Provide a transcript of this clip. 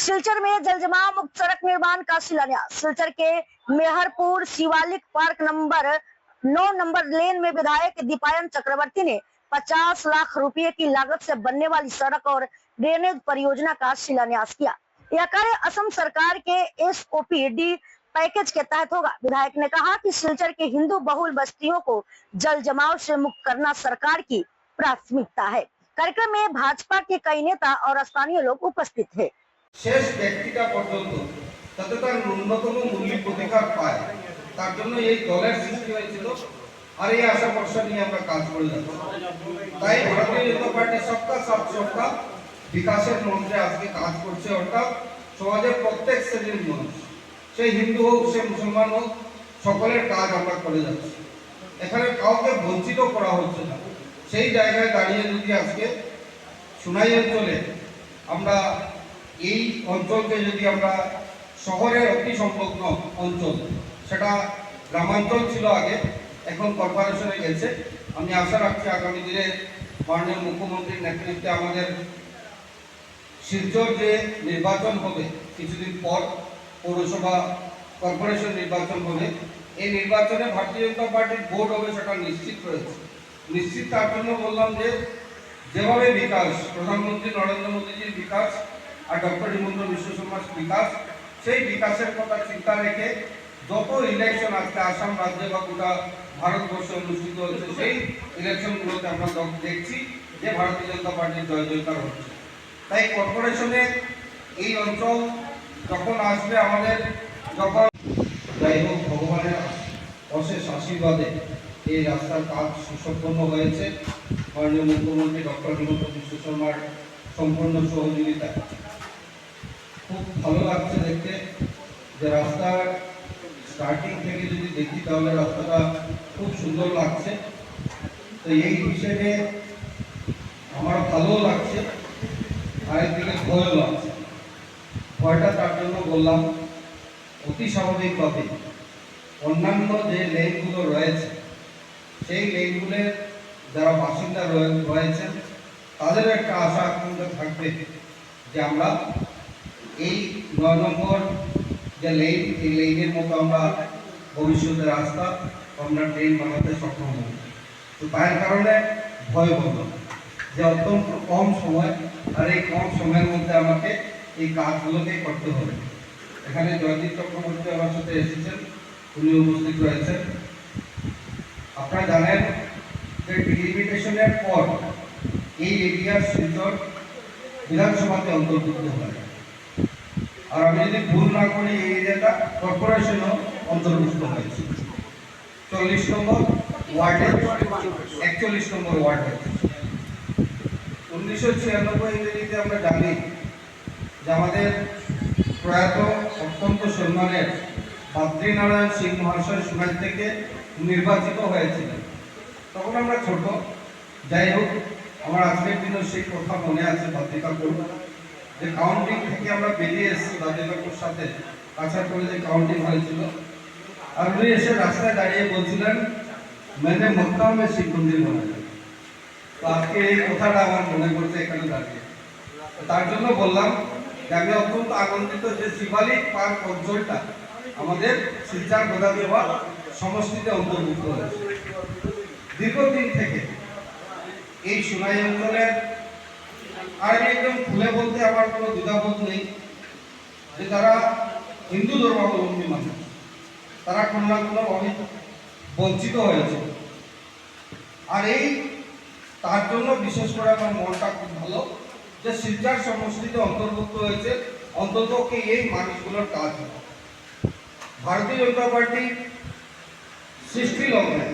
सिलचर में जलजमाव मुक्त सड़क निर्माण का शिलान्यास। सिलचर के Mehrpur Shivalik park number 9 number lane में विधायक दीपायन चक्रवर्ती ने 50 लाख रुपए की लागत से बनने वाली सड़क और ड्रेनेज परियोजना का शिलान्यास किया। यह कार्य असम सरकार के SOPD पैकेज के तहत होगा। विधायक ने कहा कि सिलचर के हिंदू बहुल बस्तियों को जल जमाव से मुक्त करना सरकार की प्राथमिकता है। कार्यक्रम में भाजपा के कई नेता और स्थानीय लोग उपस्थित थे। শেষ ব্যক্তিটা পর্যন্ত যাতে তার ন্যূনতম মৌলিক অধিকার পায় তার জন্য এই দলের সৃষ্টি হয়েছিল আর এই আশা ভরসা নিয়ে আমরা কাজ করে যাচ্ছি। তাই ভারতীয় জনতা পার্টি সবকা সাথ সবকা বিকাশের মন্ত্রে আজকে কাজ করছে, অর্থাৎ সমাজের প্রত্যেক শ্রেণীর মানুষ, সে হিন্দু হোক সে মুসলমান হোক, সকলের কাজ আমরা করে যাচ্ছি। এখানে কাউকে বঞ্চিত করা হচ্ছে না। সেই জায়গায় দাঁড়িয়ে যদি আজকে সুনাই অঞ্চলে আমরা এই অঞ্চলকে যদি আমরা শহরের অতি সংলগ্ন অঞ্চল, সেটা গ্রামাঞ্চল ছিল আগে, এখন কর্পোরেশনে গেছে। আমি আশা রাখছি আগামী দিনে মাননীয় মুখ্যমন্ত্রীর নেতৃত্বে আমাদের শিলচর যে নির্বাচন হবে কিছুদিন পর, পৌরসভা কর্পোরেশন নির্বাচন হবে, এই নির্বাচনে ভারতীয় জনতা পার্টির ভোট হবে সেটা নিশ্চিত রয়েছে। নিশ্চিত তার জন্য বললাম যে যেভাবে বিকাশ, প্রধানমন্ত্রী নরেন্দ্র মোদীজির বিকাশ আর ডক্টর হিমন্ত বিশ্ব শর্মার বিকাশ, সেই বিকাশের কথা চিন্তা রেখে যত ইলেকশন আজকে আসাম রাজ্যে বা গোটা ভারতবর্ষে অনুষ্ঠিত হচ্ছে, সেই ইলেকশনগুলোতে আমরা দেখছি যে ভারতীয় জনতা পার্টির জয় জয়কার হচ্ছে। তাই কর্পোরেশনে এই অঞ্চল যখন আসবে আমাদের, যখন যাই হোক ভগবানের অশেষ আশীর্বাদে এই রাস্তার কাজ সুসম্পন্ন হয়েছে। মাননীয় মুখ্যমন্ত্রী ডক্টর হিমন্ত বিশ্ব শর্মার সম্পূর্ণ সহযোগিতা খুব ভালো লাগছে দেখতে যে রাস্তার স্টার্টিং থেকে যদি দেখি তাহলে রাস্তাটা খুব সুন্দর লাগছে। তো এই হিসেবে আমার ভালো লাগছে, আরেকদিকে ভয়ও লাগছে। ভয়টা তার জন্য বললাম অতি স্বাভাবিকভাবে অন্যান্য যে লেনগুলো রয়েছে সেই লেনগুলোর যারা বাসিন্দা রয়েছেন তাদের একটা আশা আকাঙ্ক্ষা থাকবে যে আমরা এই 9 নম্বর যে লেন, এই লেনের মতো আমরা ভবিষ্যতে রাস্তা আমরা ট্রেন বানাতে সক্ষম হব। তো তার কারণে ভয় বললাম যে অত্যন্ত কম সময়, আর এই কম সময়ের মধ্যে আমাকে এই কাজগুলোকে করতে হবে। এখানে জয়দীপ চক্রবর্তী আমার সাথে এসেছেন, উনি উপস্থিত রয়েছেন। আপনারা জানেন যে ডিলিমিটেশনের পর এই এরিয়ার শিলচর বিধানসভাতে অন্তর্ভুক্ত হয়, আর আমি যদি ভুল না করি এই এরিয়াটা কর্পোরেশনও অন্তর্ভুক্ত হয়েছে 40 নম্বর ওয়ার্ডে, 41 নম্বর ওয়ার্ডে। 1996 ইংরেজিতে আমরা জানি যে আমাদের প্রয়াত অত্যন্ত সম্মানের বাদ্রীনারায়ণ সিং মহাশয় সুনাই থেকে নির্বাচিত হয়েছিলেন। তখন আমরা ছোট, যাই হোক আমার আজকের দিনও সেই কথা মনে আছে। বাদ্রিকাপুর যে কাউন্টিং থেকে আমরা বেরিয়ে এসেছি, বাদ্রিকাপুর সাথে কাছাড় করে যে কাউন্টিং হয়েছিল, আর উনি এসে রাস্তায় দাঁড়িয়ে বলছিলেন মেনে মক্কা মে শিব মন্দির বানাবে। তো আজকে এই কথাটা আমার মনে পড়ছে এখানে দাঁড়িয়ে। তার জন্য বললাম যে আমি অত্যন্ত আনন্দিত যে শিবালিক পার্ক অঞ্চলটা আমাদের শিলচর বিধানসভা সমষ্টিতে অন্তর্ভুক্ত হয়েছে। দীর্ঘদিন থেকে এই সুনাই অঞ্চলের, আর আমি একদম খুলে বলতে আমার কোনো দ্বিধাবোধ নেই যে তারা হিন্দু ধর্মাবলম্বী মানুষ, তারা কোনো না কোনোভাবে বঞ্চিত হয়েছে। আর এই তার জন্য বিশেষ করে আমার মনটা খুব ভালো যে শিলচর সমষ্টিতে অন্তর্ভুক্ত হয়েছে, অন্তত এই মানুষগুলোর কাজ। ভারতীয় জনতা পার্টি সৃষ্টি লগ্নে